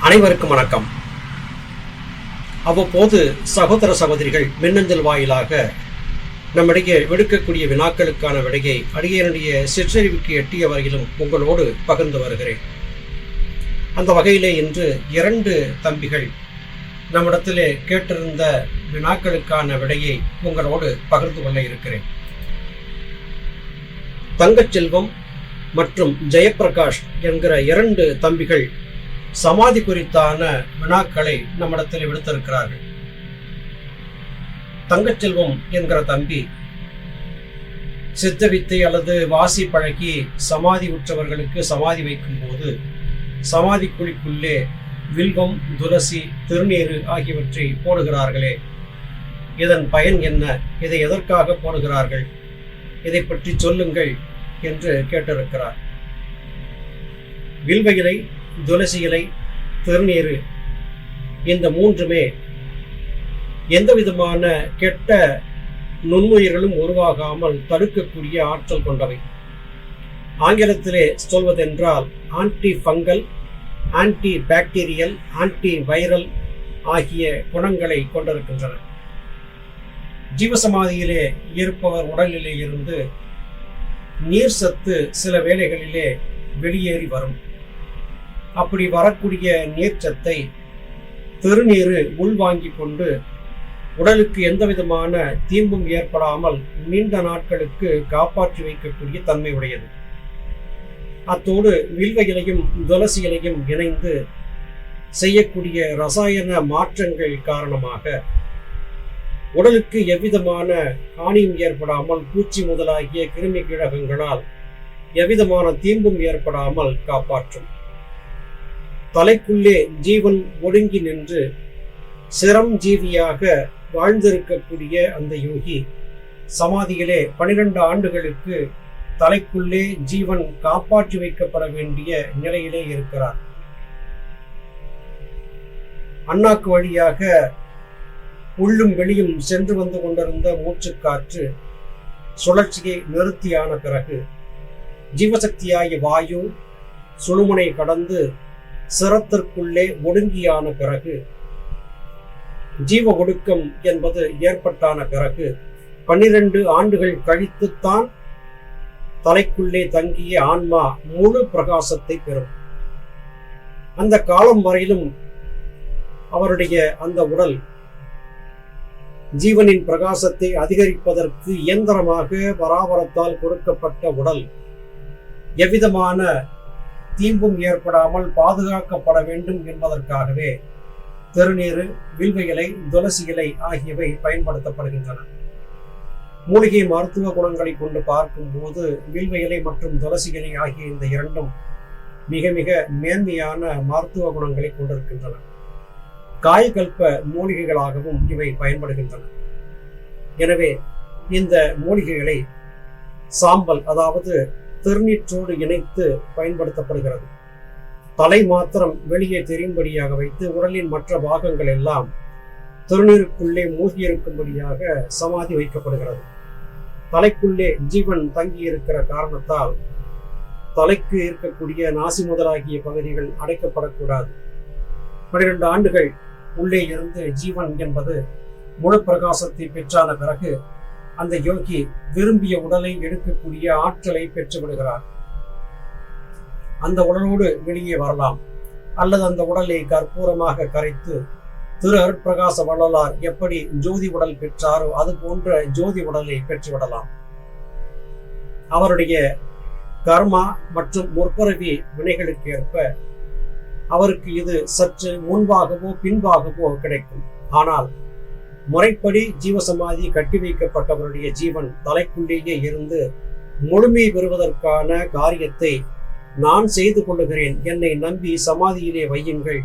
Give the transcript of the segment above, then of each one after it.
அனைவருக்கும் வணக்கம். அவ்வப்போது சகோதர சகோதரிகள் மின்னஞ்சல் வாயிலாக நம்மிடையே விடுக்கக்கூடிய வினாக்களுக்கான விடையை அடியனுடைய சிற்றறிவுக்கு எட்டிய வரையிலும் உங்களோடு பகிர்ந்து வருகிறேன். அந்த வகையிலே இன்று 2 தம்பிகள் நம்மிடத்திலே கேட்டிருந்த வினாக்களுக்கான விடையை உங்களோடு பகிர்ந்து கொள்ள இருக்கிறேன். தங்கச்செல்வம் மற்றும் ஜெயப்பிரகாஷ் என்கிற 2 தம்பிகள் சமாதி குறித்தான வினாக்களை நம்மிடத்தில் விடுத்திருக்கிறார்கள். தங்கச்செல்வம் என்கிற தம்பி சித்த வித்தை அல்லது வாசி பழகி சமாதி உற்றவர்களுக்கு சமாதி வைக்கும் போது சமாதி குழிக்குள்ளே வில்வம், துளசி, திருநீறு ஆகியவற்றை போடுகிறார்களே, இதன் பயன் என்ன? இதை எதற்காக போடுகிறார்கள்? இதை பற்றி சொல்லுங்கள் என்று கேட்டிருக்கிறார். வில்வ இலை, துளசி இலை, திருநீரு இந்த 3மே எந்த விதமான கெட்ட நுண்ணுயிர்களும் உருவாகாமல் தடுக்கக்கூடிய ஆற்றல் கொண்டவை. ஆங்கிலத்திலே சொல்வதென்றால் anti fungal, anti bacterial, anti viral ஆகிய குணங்களை கொண்டிருக்கின்றன. ஜீவசமாதியிலே இருப்பவர் உடலிலே இருந்து நீர் சத்து சில வேளைகளிலே வெளியேறி வரும். அப்படி வரக்கூடிய நீர்ச்சத்தை திருநீரு உள்வாங்கி கொண்டு உடலுக்கு எந்த விதமான தீம்பும் ஏற்படாமல் நீண்ட நாட்களுக்கு காப்பாற்றி வைக்கக்கூடிய தன்மை உடையது. அத்தோடு வில்வ இலையும் துளசி இலையும் இணைந்து செய்யக்கூடிய ரசாயன மாற்றங்கள் காரணமாக உடலுக்கு எவ்விதமான ஹானியும் ஏற்படாமல் பூச்சி முதலாகிய கிருமி கீழகங்களால் எவ்விதமான தீம்பும் ஏற்படாமல் காப்பாற்றும். தலைக்குள்ளே ஜீவன் ஒடுங்கி நின்று சிரம் ஜீவியாக வாழ்ந்திருக்கக்கூடிய அந்த யோகி சமாதியிலே 12 ஆண்டுகளுக்கு தலைக்குள்ளே ஜீவன் காப்பாற்றி வைக்கப்பட வேண்டிய நிலையிலே இருக்கிறார். அண்ணாக்கு வழியாக உள்ளும் வெளியும் சென்று வந்து கொண்டிருந்த மூச்சுக்காற்று சுழற்சியை நிறுத்தியான பிறகு ஜீவசக்தியாகிய வாயு சுழுமுனை கடந்து சிரத்திற்குள்ளே ஒடுங்கியான பிறகு ஜீவ ஒடுக்கம் என்பது ஏற்பட்டான பிறகு 12 ஆண்டுகள் கழித்துத்தான் தலைக்குள்ளே தங்கிய ஆன்மா முழு பிரகாசத்தை பெறும். அந்த காலம் வரையிலும் அவருடைய அந்த உடல் ஜீவனின் பிரகாசத்தை அதிகரிப்பதற்கு இயந்திரமாக பராபரத்தால் கொடுக்கப்பட்ட உடல் எவ்விதமான தீம்பும் ஏற்படாமல் பாதுகாக்கப்பட வேண்டும் என்பதற்காகவே திருநீரு, வில்வ இலை, துளசி இலை ஆகியவை பயன்படுத்தப்படுகின்றன. மூலிகை மருத்துவ குணங்களை கொண்டு பார்க்கும் போது வில்வ இலை மற்றும் துளசி இலை ஆகிய இந்த 2ம் மிக மிக மேன்மையான மருத்துவ குணங்களை கொண்டிருக்கின்றன. காயகல்ப மூலிகைகளாகவும் இவை பயன்படுகின்றன. எனவே இந்த மூலிகைகளை சாம்பல், அதாவது திருநீற்றோடு இணைத்து பயன்படுத்தப்படுகிறது. தலை மாத்திரம் வெளியே தெரியும்படியாக வைத்து உடலின் மற்ற பாகங்கள் எல்லாம் திருநீருக்குள்ளே மூழ்கியிருக்கும்படியாக சமாதி வைக்கப்படுகிறது. தலைக்குள்ளே ஜீவன் தங்கி இருக்கிற காரணத்தால் தலைக்கு இருக்கக்கூடிய நாசி முதலாகிய பகுதிகள் அடைக்கப்படக்கூடாது. 12 ஆண்டுகள் உள்ளே இருந்து ஜீவன் என்பது முழு பிரகாசத்தை பெற்றான பிறகு அந்த யோகி விரும்பிய உடலை எடுக்கக்கூடிய ஆற்றலை பெற்றுவிடுகிறார். அந்த உடலோடு வெளியே வரலாம், அல்லது அந்த உடலை கற்பூரமாக கரைத்து திரு அருட்பிரகாச வள்ளலார் எப்படி ஜோதி உடல் பெற்றாரோ அது போன்ற ஜோதி உடலை பெற்றுவிடலாம். அவருடைய கர்மா மற்றும் முற்பிறவி வினைகளுக்கு ஏற்ப அவருக்கு இது சற்று முன்பாகவோ பின்பாகவோ கிடைக்கும். ஆனால் முறைப்படி ஜீவசமாதி கட்டி வைக்கப்பட்டவருடைய ஜீவன் தலைக்குள்ளேயே இருந்து முழுமை பெறுவதற்கான காரியத்தை நான் செய்து கொள்ளுகிறேன், என்னை நம்பி சமாதியிலே வையுங்கள்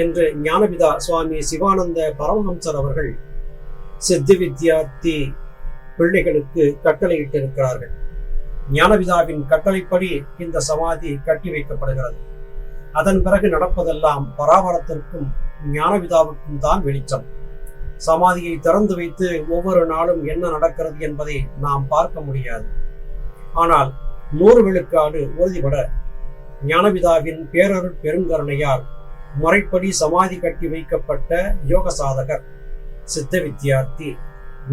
என்று ஞானபிதா சுவாமி சிவானந்த பரமஹம்சர் அவர்கள் சித்தி வித்யார்த்தி பிள்ளைகளுக்கு கட்டளையிட்டிருக்கிறார்கள். ஞானபிதாவின் கட்டளைப்படி இந்த சமாதி கட்டி வைக்கப்படுகிறது. அதன் பிறகு நடப்பதெல்லாம் பராபரத்திற்கும் ஞானபிதாவுக்கும் தான் வெளிச்சம். சமாதியை திறந்து வைத்து ஒவ்வொரு நாளும் என்ன நடக்கிறது என்பதை நாம் பார்க்க முடியாது. ஆனால் 100 விழுக்காடு உறுதிபட ஞானபிதாவின் பேரருட் பெருங்கருணையால் முறைப்படி சமாதி கட்டி வைக்கப்பட்ட யோக சாதகர், சித்த வித்தியார்த்தி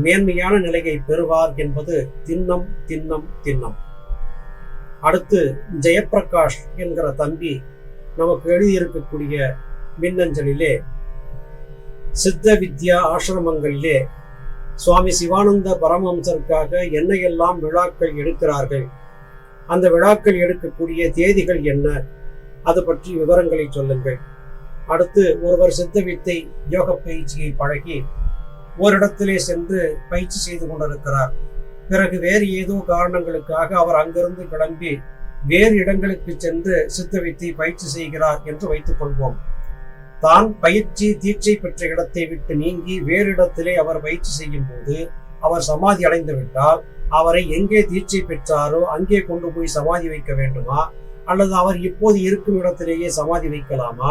மேன்மையான நிலையை பெறுவார் என்பது திண்ணம் திண்ணம் திண்ணம். அடுத்து ஜெயப்பிரகாஷ் என்கிற தம்பி நமக்கு எழுதியிருக்கக்கூடிய மின்னஞ்சலிலே, சித்த வித்யா ஆசிரமங்களிலே சுவாமி சிவானந்த பரமஹம்சருக்காக என்னையெல்லாம் விழாக்கள் எடுக்கிறார்கள், அந்த விழாக்கள் எடுக்கக்கூடிய தேதிகள் என்ன, அது பற்றி விவரங்களை சொல்லுங்கள். அடுத்து ஒருவர் சித்த வித்தை யோக பயிற்சியை பழகி ஓரிடத்திலே சென்று பயிற்சி செய்து கொண்டிருக்கிறார். பிறகு வேறு ஏதோ காரணங்களுக்காக அவர் அங்கிருந்து கிளம்பி வேறு இடங்களுக்கு சென்று சித்த வித்தை பயிற்சி செய்கிறார் என்று வைத்துக் கொள்வோம். தான் பயிற்சி தீட்சை பெற்ற இடத்தை விட்டு நீங்கி வேறு இடத்திலே அவர் பயிற்சி செய்யும் போது அவர் சமாதி அடைந்து விட்டால் அவரை எங்கே தீட்சை பெற்றாரோ அங்கே கொண்டு போய் சமாதி வைக்க வேண்டுமா, அல்லது அவர் இப்போது இருக்கும் இடத்திலேயே சமாதி வைக்கலாமா,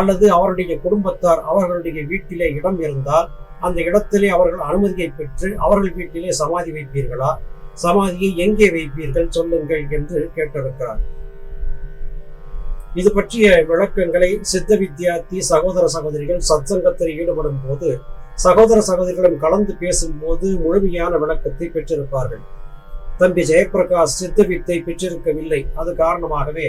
அல்லது அவருடைய குடும்பத்தார் அவர்களுடைய வீட்டிலே இடம் இருந்தால் அந்த இடத்திலே அவர்கள் அனுமதியை பெற்று அவர்கள் வீட்டிலே சமாதி வைப்பீர்களா, சமாதியை எங்கே வைப்பீர்கள் சொல்லுங்கள் என்று கேட்டிருக்கிறார். இது பற்றிய விளக்கங்களை சித்த வித்தியார்த்தி சகோதர சகோதரிகள் சத்சங்கத்தில் ஈடுபடும் போது சகோதர சகோதரிகளும் கலந்து பேசும்போது முழுமையான விளக்கத்தை பெற்றிருப்பார்கள். தம்பி ஜெயப்பிரகாஷ் சித்த வித்தை பெற்றிருக்கவில்லை. அது காரணமாகவே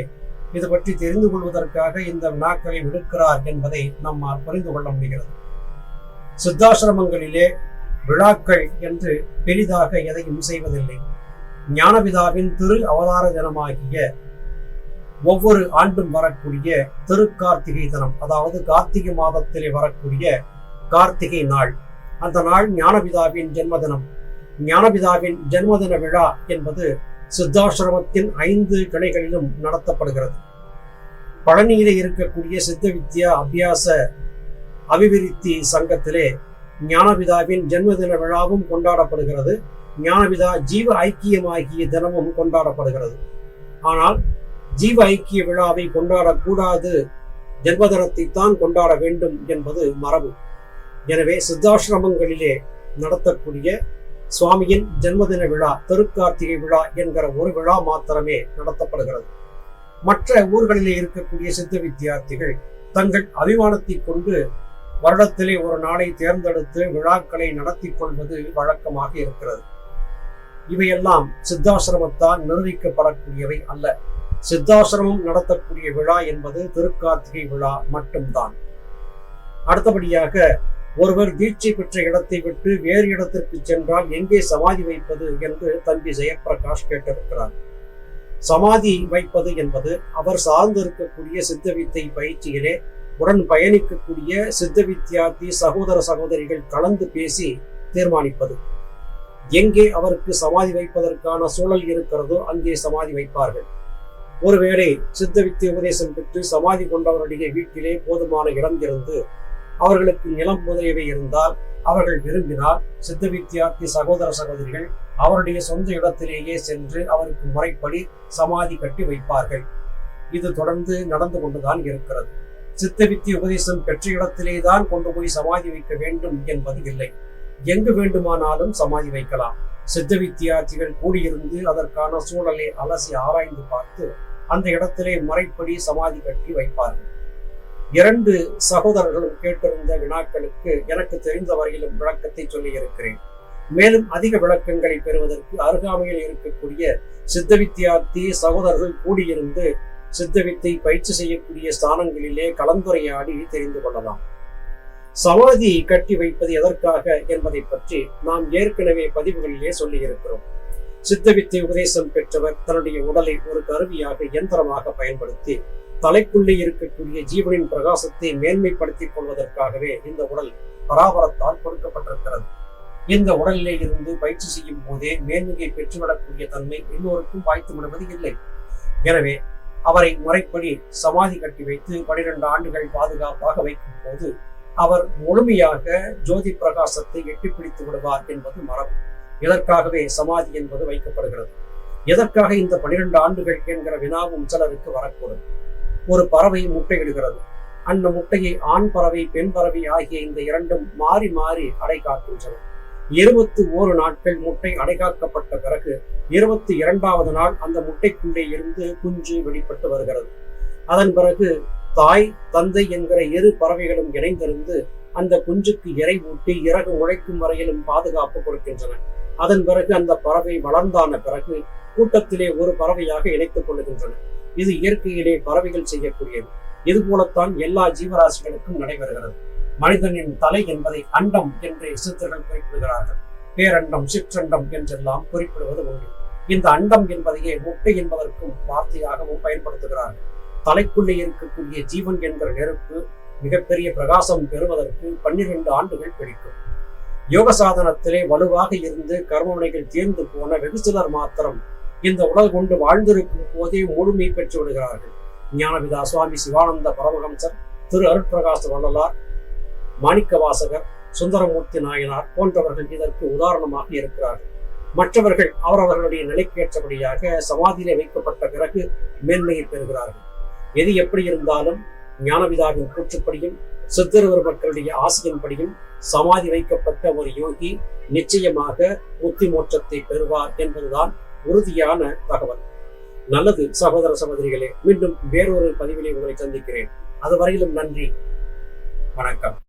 இது பற்றி தெரிந்து கொள்வதற்காக இந்த வினாக்களை விடுக்கிறார் என்பதை நம்மால் புரிந்து கொள்ள முடிகிறது. சித்தாசிரமங்களிலே விழாக்கள் என்று பெரிதாக எதையும் செய்வதில்லை. ஞானபிதாவின் திரு அவதார தினமாகிய ஒவ்வொரு ஆண்டும் வரக்கூடிய திருக்கார்த்திகை தினம், அதாவது கார்த்திகை மாதத்திலே வரக்கூடிய கார்த்திகை நாள், அந்த நாள் ஞானபிதாவின் ஜென்மதினம். ஞானபிதாவின் ஜென்மதின விழா என்பது சித்தாசிரமத்தின் 5 கிளைகளிலும் நடத்தப்படுகிறது. பழனியிலே இருக்கக்கூடிய சித்த வித்யா அபியாச அபிவிருத்தி சங்கத்திலே ஞானபிதாவின் ஜென்மதின விழாவும் கொண்டாடப்படுகிறது. ஞானபிதா ஜீவ ஐக்கியமாகிய தினமும் கொண்டாடப்படுகிறது. ஆனால் ஜீவ ஐக்கிய விழாவை கொண்டாடக்கூடாது, ஜென்மதினத்தை தான் கொண்டாட வேண்டும் என்பது மரபு. எனவே சித்தாசிரமங்களிலே நடத்தக்கூடிய சுவாமியின் ஜென்மதின விழா, திருக்கார்த்திகை விழா என்கிற ஒரு விழா மாத்திரமே நடத்தப்படுகிறது. மற்ற ஊர்களிலே இருக்கக்கூடிய சித்த வித்தியார்த்திகள் தங்கள் அபிமானத்தை கொண்டு வருடத்திலே ஒரு நாளை தேர்ந்தெடுத்து விழாக்களை நடத்தி கொள்வது வழக்கமாக இருக்கிறது. இவையெல்லாம் சித்தாசிரமத்தால் நிர்வகிக்கப்படக்கூடியவை அல்ல. சித்தாசிரமம் நடத்தக்கூடிய விழா என்பது திருக்கார்த்திகை விழா மட்டும்தான். அடுத்தபடியாக ஒருவர் தீட்சை பெற்ற இடத்தை விட்டு வேறு இடத்திற்கு சென்றால் எங்கே சமாதி வைப்பது என்று தம்பி ஜெயப்பிரகாஷ் கேட்டிருக்கிறார். சமாதி வைப்பது என்பது அவர் சார்ந்து இருக்கக்கூடிய சித்த வித்தை பயிற்சியிலே உடன் பயணிக்கக்கூடிய சித்த வித்தியார்த்தி சகோதர சகோதரிகள் கலந்து பேசி தீர்மானிப்பது. எங்கே அவருக்கு சமாதி வைப்பதற்கான சூழல் இருக்கிறதோ அங்கே சமாதி வைப்பார்கள். ஒருவேளை சித்த வித்தை உபதேசம் பெற்று சமாதி கொண்டவருடைய வீட்டிலே போதுமான இடம் இருந்து அவர்களுக்கு நிலம் முதலியவை இருந்தால் அவர்கள் விரும்பினால் சித்த வித்தியார்த்தி சகோதர சகோதரிகள் அவருடைய சொந்த இடத்திலேயே சென்று அவருக்கு முறைப்படி சமாதி கட்டி வைப்பார்கள். இது தொடர்ந்து நடந்து கொண்டுதான் இருக்கிறது. சித்த வித்திய உபதேசம் பெற்ற இடத்திலேதான் கொண்டு போய் சமாதி வைக்க வேண்டும் என்பது இல்லை. எங்கு வேண்டுமானாலும் சமாதி வைக்கலாம். சித்த வித்தியார்த்திகள் கூடியிருந்து அதற்கான சூழலை அலசி ஆராய்ந்து பார்த்து அந்த இடத்திலே முறைப்படி சமாதி கட்டி வைப்பார்கள். 2 சகோதரர்களும் கேட்டிருந்த வினாக்களுக்கு எனக்கு தெரிந்த வரையிலும் விளக்கத்தை சொல்லி இருக்கிறேன். மேலும் அதிக விளக்கங்களை பெறுவதற்கு அருகாமையில் இருக்கக்கூடிய சித்த வித்தியார்த்தி சகோதரர்கள் கூடியிருந்து சித்த வித்தை பயிற்சி செய்யக்கூடிய ஸ்தானங்களிலே கலந்துரையாடி தெரிந்து கொள்ளலாம். சமாதி கட்டி வைப்பது எதற்காக என்பதை பற்றி நாம் ஏற்கனவே பதிவுகளிலே சொல்லி இருக்கிறோம். சித்த வித்தை உபதேசம் பெற்றவர் தன்னுடைய உடலை ஒரு கருவியாக இயந்திரமாக பயன்படுத்தி தலைக்குள்ளே இருக்கக்கூடிய ஜீவனின் பிரகாசத்தை மேன்மைப்படுத்திக் கொள்வதற்காகவே இந்த உடல் பராபரத்தால் கொடுக்கப்பட்டிருக்கிறது. இந்த உடலிலே இருந்து பயிற்சி செய்யும் போதே மேன்மையை பெற்றுவிடக்கூடிய தன்மை எல்லோருக்கும் வாய்த்து விடுவது இல்லை. எனவே அவரை முறைப்படி சமாதி கட்டி வைத்து 12 ஆண்டுகள் பாதுகாப்பாக வைக்கும் போது அவர் முழுமையாக ஜோதி பிரகாசத்தை எட்டிப்பிடித்து விடுவார் என்பது மரபு. இதற்காகவே சமாதி என்பது வைக்கப்படுகிறது. எதற்காக இந்த 12 ஆண்டுகள் என்கிற வினாவும் சிலருக்கு வரக்கூடும். ஒரு பறவை முட்டையிடுகிறது. அந்த முட்டையை ஆண் பறவை பெண் பறவை ஆகிய இந்த 2ம் மாறி மாறி அடை காக்கின்றன. 21 நாட்கள் முட்டை அடைகாக்கப்பட்ட பிறகு 22வது நாள் அந்த முட்டைக்குள்ளே இருந்து குஞ்சு வெளிப்பட்டு வருகிறது. அதன் பிறகு தாய் தந்தை என்கிற இரு பறவைகளும் இணைந்திருந்து அந்த குஞ்சுக்கு இறை ஊட்டி இறகு முளைக்கும் வரையிலும் பாதுகாப்பு கொடுக்கின்றன. அதன் பிறகு அந்த பறவை வளர்ந்தான பிறகு கூட்டத்திலே ஒரு பறவையாக இணைத்துக் கொள்ளுகின்றன. இது இயற்கையிலே பறவைகள் செய்யக்கூடியது. இது போலத்தான் எல்லா ஜீவராசிகளுக்கும் நடைபெறுகிறது. மனிதனின் தலை என்பதை அண்டம் என்று சித்தர்கள் குறிப்பிடுகிறார்கள். பேரண்டம், சிற்றண்டம் என்றெல்லாம் குறிப்பிடுவது உண்டு. இந்த அண்டம் என்பதையே முட்டை என்பதற்கும் வார்த்தையாகவும் பயன்படுத்துகிறார்கள். தலைக்குள்ளே இருக்கக்கூடிய ஜீவன் என்கிற நெருப்பு மிகப்பெரிய பிரகாசம் பெறுவதற்கு 12 ஆண்டுகள் பிடிக்கும். யோக சாதனத்திலே வலுவாக இருந்து கர்மவினைகள் தீர்ந்து போன வெகு சிலர் மாத்திரம் இந்த உடல் கொண்டு வாழ்ந்திருக்கும் போதே முழுமை பெற்று விடுகிறார்கள். ஞானபிதா சுவாமி சிவானந்த பரமஹம்சர், திரு அருட்பிரகாச வள்ளலார், மாணிக்க வாசகர், சுந்தரமூர்த்தி நாயனார் போன்றவர்கள் இதற்கு உதாரணமாக இருக்கிறார்கள். மற்றவர்கள் அவரவர்களுடைய நிலைக்கேற்றபடியாக சமாதியிலே வைக்கப்பட்ட பிறகு மேன்மையை பெறுகிறார்கள். எது எப்படி இருந்தாலும் ஞானபிதாவின் கூற்றுப்படியும் சித்தருவர் மக்களுடைய ஆசையின்படியும் சமாதி வைக்கப்பட்ட ஒரு யோகி நிச்சயமாக முக்தி மோட்சத்தை பெறுவார் என்பதுதான் உறுதியான தகவல். நல்லது சகோதர சகோதரிகளே, மீண்டும் வேறொரு பதிவிலே உங்களை சந்திக்கிறேன். அதுவரையிலும் நன்றி, வணக்கம்.